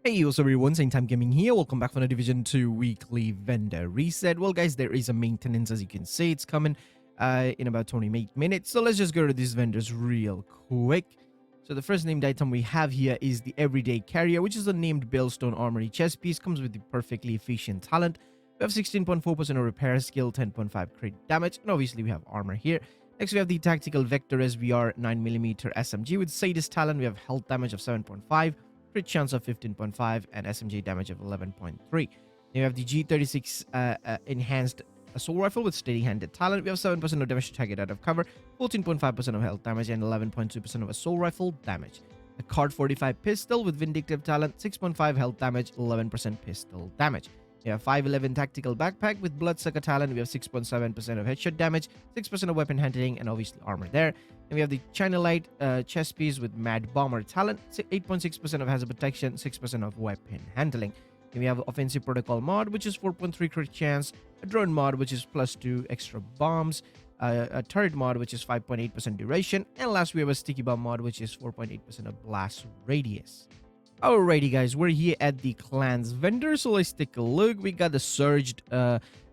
Hey, what's up everyone, Same Time Gaming here. Welcome back for the Division 2 weekly vendor reset. Well guys, there is a maintenance, as you can see. It's coming in about 28 minutes. So let's just go to these vendors real quick. So the first named item we have here is the Everyday Carrier, which is a named Bellstone Armory chest piece. Comes with the perfectly efficient talent. We have 16.4% of repair skill, 10.5 crit damage, and obviously we have armor here. Next, we have the Tactical Vector SVR 9mm SMG with Sadist talent. We have health damage of 7.5, crit chance of 15.5, and SMG damage of 11.3. Then we have the G36 enhanced assault rifle with steady-handed talent. We have 7% of damage to target out of cover, 14.5% of health damage, and 11.2% of assault rifle damage. A Card 45 pistol with vindictive talent, 6.5 health damage, 11% pistol damage. We have 511 tactical backpack with bloodsucker talent. We have 6.7% of headshot damage, 6% of weapon handling, and obviously armor there. And we have the China Light chest piece with mad bomber talent, 8.6% of hazard protection, 6% of weapon handling. Then we have offensive protocol mod, which is 4.3 crit chance, a drone mod, which is +2 extra bombs, a turret mod, which is 5.8% duration, and last we have a sticky bomb mod, which is 4.8% of blast radius. Alrighty guys, we're here at the clans vendor, so let's take a look. We got the surged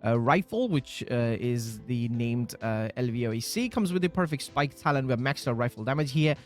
rifle, which is the named LVOEC. Comes with the perfect spike talent. We have maxed out rifle damage here,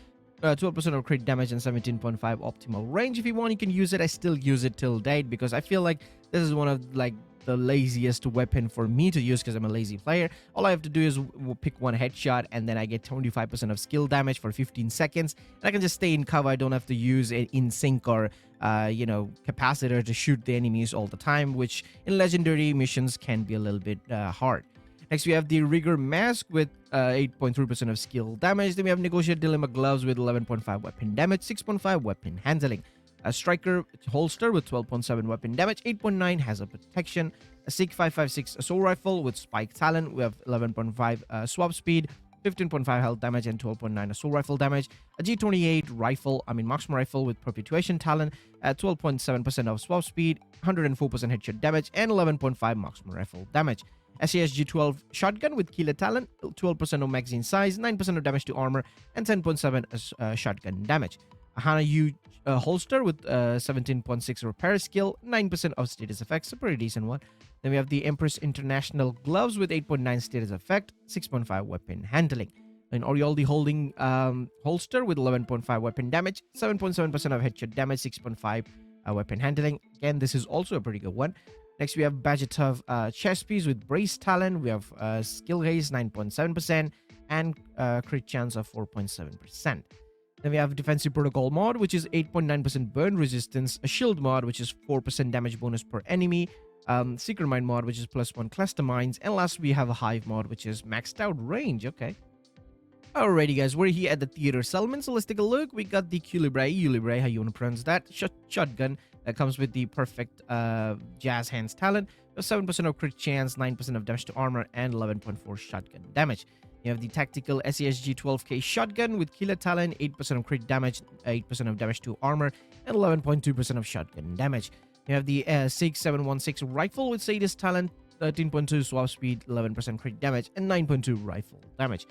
12% of crit damage and 17.5 optimal range. If you want, you can use it. I still use it till date because I feel like this is one of the laziest weapon for me to use because I'm a lazy player. All I have to do is pick one headshot and then I get 25% of skill damage for 15 seconds. And I can just stay in cover. I don't have to use an in sync or capacitor to shoot the enemies all the time, which in legendary missions can be a little bit hard. Next, we have the Rigor Mask with 8.3% of skill damage. Then we have Negotiate Dilemma Gloves with 11.5 weapon damage, 6.5 weapon handling. A Striker Holster with 12.7 weapon damage, 8.9 hazard protection. A SIG 556 Assault Rifle with Spike Talent. We have 11.5 swap speed, 15.5 health damage, and 12.9 assault rifle damage. A G28 marksman rifle with Perpetuation Talent at 12.7% of swap speed, 104% headshot damage, and 11.5 marksman rifle damage. SAS G12 shotgun with killer talent, 12% of magazine size, 9% of damage to armor, and 10.7 shotgun damage. A Hana U holster with 17.6 repair skill, 9% of status effects, a pretty decent one. Then we have the Empress International gloves with 8.9 status effect, 6.5 weapon handling. An Orioldi holding holster with 11.5 weapon damage, 7.7% of headshot damage, 6.5 weapon handling. Again, this is also a pretty good one. Next, we have Badgetov chest piece with brace talent. We have skill haste 9.7% and crit chance of 4.7%. Then we have Defensive Protocol mod, which is 8.9% burn resistance, a shield mod, which is 4% damage bonus per enemy, Secret Mine mod, which is +1 cluster mines, and last we have a Hive mod, which is maxed out range. Okay. Alrighty guys, we're here at the theater settlement, so let's take a look. We got the Ulibre, how you want to pronounce that, shotgun that comes with the perfect jazz hands talent, 7% of crit chance, 9% of damage to armor, and 11.4 shotgun damage. You have the tactical SESG 12K shotgun with killer talent, 8% of crit damage, 8% of damage to armor, and 11.2% of shotgun damage. You have the SIG 716 rifle with Sadist talent, 13.2 swap speed, 11% crit damage, and 9.2 rifle damage.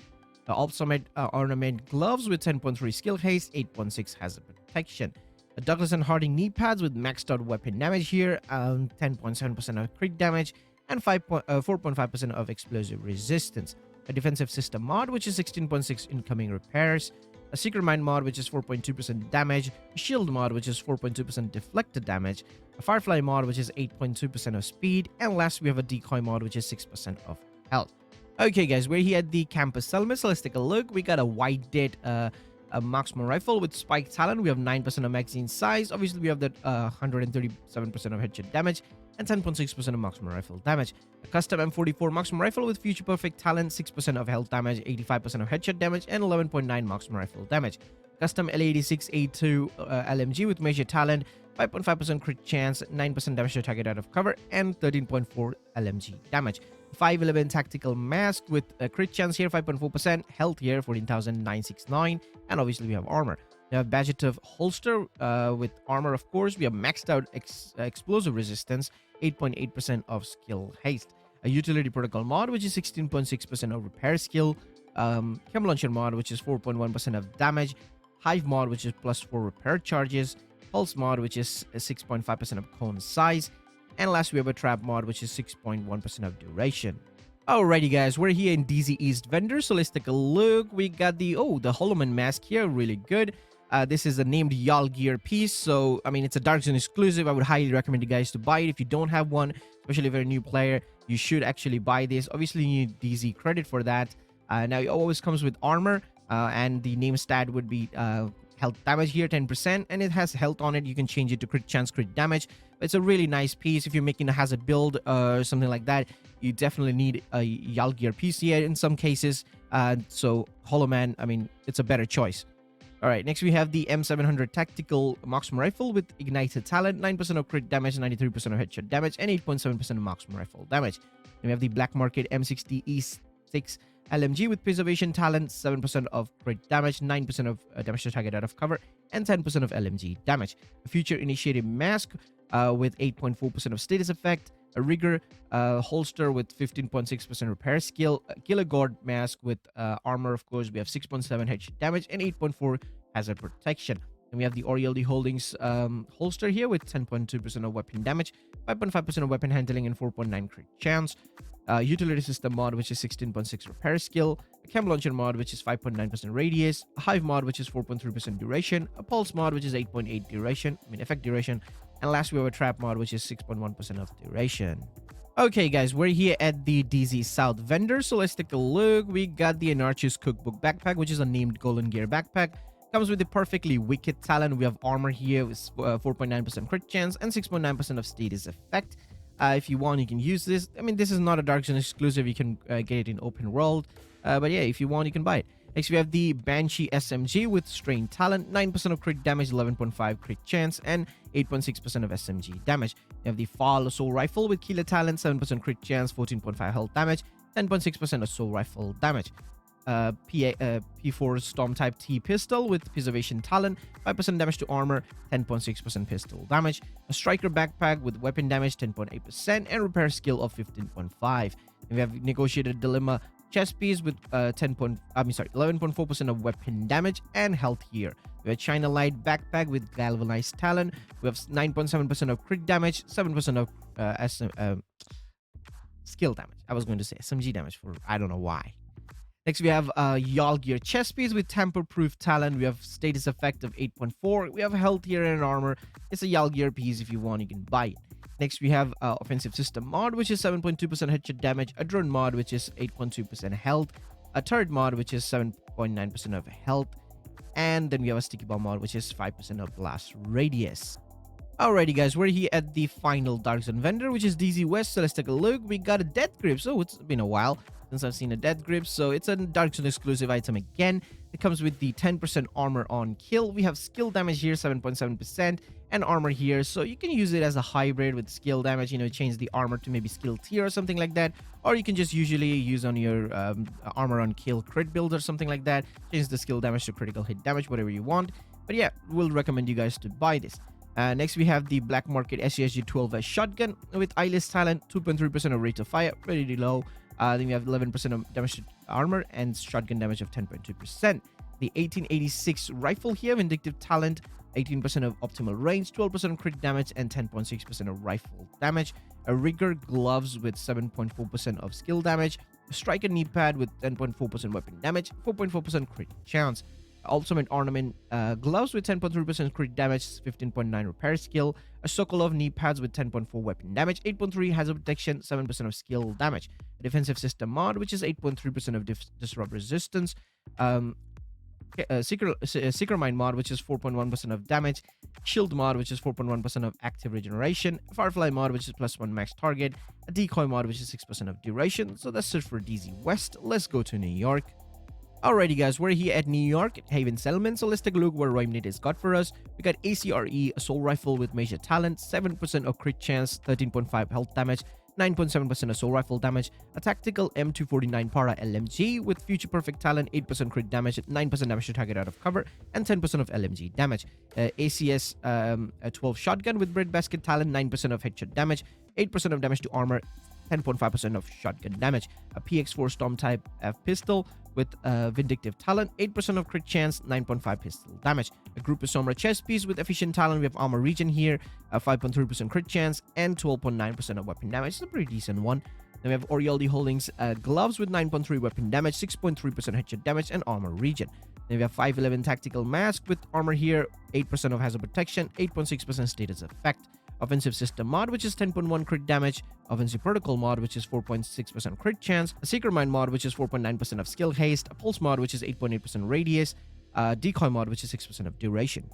The Ultimate Ornament gloves with 10.3 skill haste, 8.6 hazard protection. The Douglas and Harding knee pads with maxed out weapon damage here, 10.7% of crit damage, and 4.5% of explosive resistance. A defensive system mod, which is 16.6 incoming repairs, a Secret Mine mod, which is 4.2% damage, a shield mod, which is 4.2% deflected damage, a Firefly mod, which is 8.2% of speed, and last we have a decoy mod, which is 6% of health. Okay guys, we're here at the campus settlement, so let's take a look. We got a White Dead a marksman rifle with spike talent. We have 9% of magazine size. Obviously we have that 137% of headshot damage and 10.6% of marksman rifle damage. A custom M44 marksman rifle with future perfect talent, 6% of health damage, 85% of headshot damage, and 11.9 marksman rifle damage. Custom L86A2 LMG with major talent, 5.5% crit chance, 9% damage to target out of cover, and 13.4 LMG damage. 511 tactical mask with a crit chance here, 5.4%, health here, 14,969, and obviously we have armor. We have Badgetov holster with armor, of course. We have maxed out explosive resistance, 8.8% of skill haste. A utility protocol mod, which is 16.6% of repair skill. Chem launcher mod, which is 4.1% of damage. Hive mod, which is +4 repair charges. pulse mod, which is 6.5% of cone size, and last we have a trap mod, which is 6.1% of duration. Alrighty guys, we're here in DZ East vendor, so let's take a look. We got the Holoman mask here, really good. This is a named Y'all Gear piece, so I mean it's a Dark Zone exclusive. I would highly recommend you guys to buy it. If you don't have one, especially if you're a new player, you should actually buy this. Obviously you need DZ credit for that. Now it always comes with armor, and the name stat would be health damage here, 10%, and it has health on it. You can change it to crit chance, crit damage. It's a really nice piece if you're making a hazard build or something like that. You definitely need a Y'all Gear piece here in some cases. So Holoman, I mean, it's a better choice. All right, next we have the M700 Tactical Marksman Rifle with Ignited Talent, 9% of crit damage, 93% of headshot damage, and 8.7% of Marksman Rifle damage. Then we have the Black Market M60 E6 LMG with Preservation Talent, 7% of crit damage, 9% of damage to target out of cover, and 10% of LMG damage. A Future Initiative Mask with 8.4% of status effect, a Rigger holster with 15.6% repair skill, a Killer Guard mask with armor, of course. We have 6.7 headshot damage and 8.4 hazard protection. And we have the Orieldi Holdings holster here with 10.2% of weapon damage, 5.5% of weapon handling, and 4.9 crit chance. Utility System mod, which is 16.6 repair skill, a Chem Launcher mod, which is 5.9% radius, a Hive mod, which is 4.3% duration, a Pulse mod, which is 8.8 duration, effect duration, and last we have a Trap mod, which is 6.1% of duration. Okay, guys, we're here at the DZ South vendor, so let's take a look. We got the Anarchist Cookbook Backpack, which is a named Golden Gear backpack. Comes with the Perfectly Wicked Talent. We have armor here with 4.9% crit chance and 6.9% of status effect. If you want, you can use this. I mean, this is not a Dark Zone exclusive. You can get it in open world. But yeah, if you want, you can buy it. Next, we have the Banshee SMG with Strain Talent, 9% of crit damage, 11.5 crit chance, and 8.6% of SMG damage. We have the Fall Assault Rifle with Killer Talent, 7% crit chance, 14.5 health damage, 10.6% Assault Rifle damage. P4 Storm Type T Pistol with Preservation Talent, 5% damage to armor, 10.6% pistol damage. A Striker Backpack with weapon damage, 10.8%, and repair skill of 15.5. We have Negotiated Dilemma chest piece with 11.4% of weapon damage and health here. We have China Light Backpack with Galvanized Talent. We have 9.7% of crit damage, 7% of skill damage. I was going to say SMG damage for I don't know why. Next, we have Y'all Gear chest piece with tamper-proof talent. We have status effect of 8.4. We have health here and armor. It's a Y'all Gear piece. If you want, you can buy it. Next, we have Offensive System mod, which is 7.2% headshot damage. A Drone mod, which is 8.2% health. A Turret mod, which is 7.9% of health. And then we have a Sticky Bomb mod, which is 5% of blast radius. Alrighty, guys, we're here at the final Dark Zone vendor, which is DZ West. So let's take a look. We got a DeathGrips. Oh, it's been a while since I've seen a DeathGrips, so it's a Dark Zone exclusive item again. It comes with the 10% armor on kill. We have skill damage here, 7.7%, and armor here, so you can use it as a hybrid with skill damage, you know, change the armor to maybe skill tier or something like that, or you can just usually use on your armor on kill crit build or something like that, change the skill damage to critical hit damage, whatever you want. But yeah, we'll recommend you guys to buy this. Next, we have the Black Market SCSG 12S shotgun with eyeless talent, 2.3% of rate of fire, pretty low. Then we have 11% of damage to armor and shotgun damage of 10.2%. The 1886 rifle here, Vindictive Talent, 18% of optimal range, 12% of crit damage, and 10.6% of rifle damage. A Rigger gloves with 7.4% of skill damage. A Striker knee pad with 10.4% weapon damage, 4.4% crit chance. Ultimate Ornament gloves with 10.3% crit damage, 15.9 repair skill. A Sokolov knee pads with 10.4 weapon damage, 8.3 hazard protection, 7% of skill damage. A Defensive System mod, which is 8.3% of disrupt resistance. Seeker Mind mod, which is 4.1% of damage. Shield mod, which is 4.1% of active regeneration. Firefly mod, which is +1 max target. A Decoy mod, which is 6% of duration. So that's it for DZ West. Let's go to New York. Alrighty, guys, we're here at New York at Haven Settlement, so let's take a look what Benitez got for us. We got ACRE Assault Rifle with Major Talent, 7% of crit chance, 13.5 health damage, 9.7% Assault Rifle damage. A Tactical M249 Para LMG with Future Perfect Talent, 8% crit damage, 9% damage to target out of cover, and 10% of LMG damage. ACS 12 Shotgun with Breadbasket Talent, 9% of headshot damage, 8% of damage to armor, 10.5% of shotgun damage. A PX4 Storm Type F Pistol with Vindictive Talent, 8% of crit chance, 9.5 pistol damage. A Group of Sombra chest piece with Efficient Talent. We have Armor Regen here, 5.3% crit chance, and 12.9% of weapon damage. It's a pretty decent one. Then we have Orioldi Holdings gloves with 9.3 weapon damage, 6.3% headshot damage, and armor regen. Then we have 511 tactical mask with armor here, 8% of hazard protection, 8.6% status effect. Offensive system mod, which is 10.1 crit damage. Offensive protocol mod, which is 4.6% crit chance. A Seeker Mind mod, which is 4.9% of skill haste. A Pulse mod, which is 8.8% radius. Decoy mod, which is 6% of duration.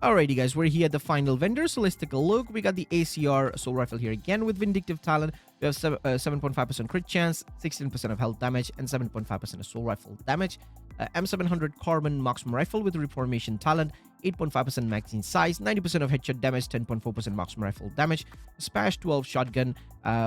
Alrighty guys, we're here at the final vendor, so let's take a look. We got the ACR Assault Rifle here again with Vindictive Talent. We have 7.5% crit chance, 16% of health damage, and 7.5% Assault Rifle damage. M700 Carbon Marksman Rifle with Reformation Talent, 8.5% magazine size, 90% of headshot damage, 10.4% Marksman Rifle damage. Spash 12 Shotgun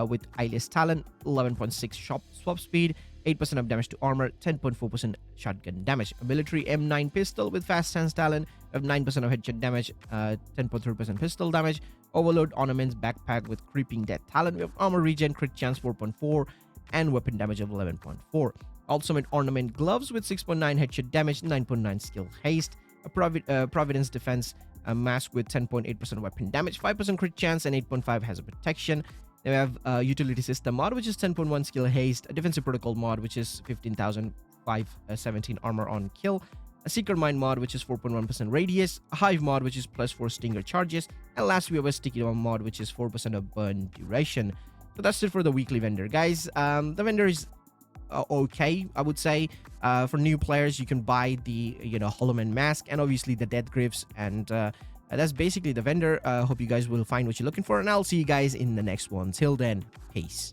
with Eyeless Talent, 11.6 swap speed, 8% of damage to armor, 10.4% shotgun damage. A Military M9 Pistol with Fast Stance Talent of 9% of headshot damage, 10.3% pistol damage. Overload Ornaments Backpack with Creeping Death Talent. We have Armor Regen, Crit Chance 4.4, and Weapon Damage of 11.4. Ultimate Ornament Gloves with 6.9 headshot damage, 9.9 skill haste. A Providence Defense Mask with 10.8% weapon damage, 5% crit chance, and 8.5 hazard protection. Then we have Utility System mod, which is 10.1 skill haste. A Defensive Protocol mod, which is 15,517 armor on kill. A Seeker Mind mod, which is 4.1% radius. A Hive mod, which is +4 stinger charges. And last, we have a Sticky Bomb mod, which is 4% of burn duration. So that's it for the weekly vendor, guys. The vendor is okay, I would say. For new players, you can buy the Hollow Man mask and obviously the DeathGrips, and that's basically the vendor. Hope you guys will find what you're looking for, and I'll see you guys in the next one. Till then, peace.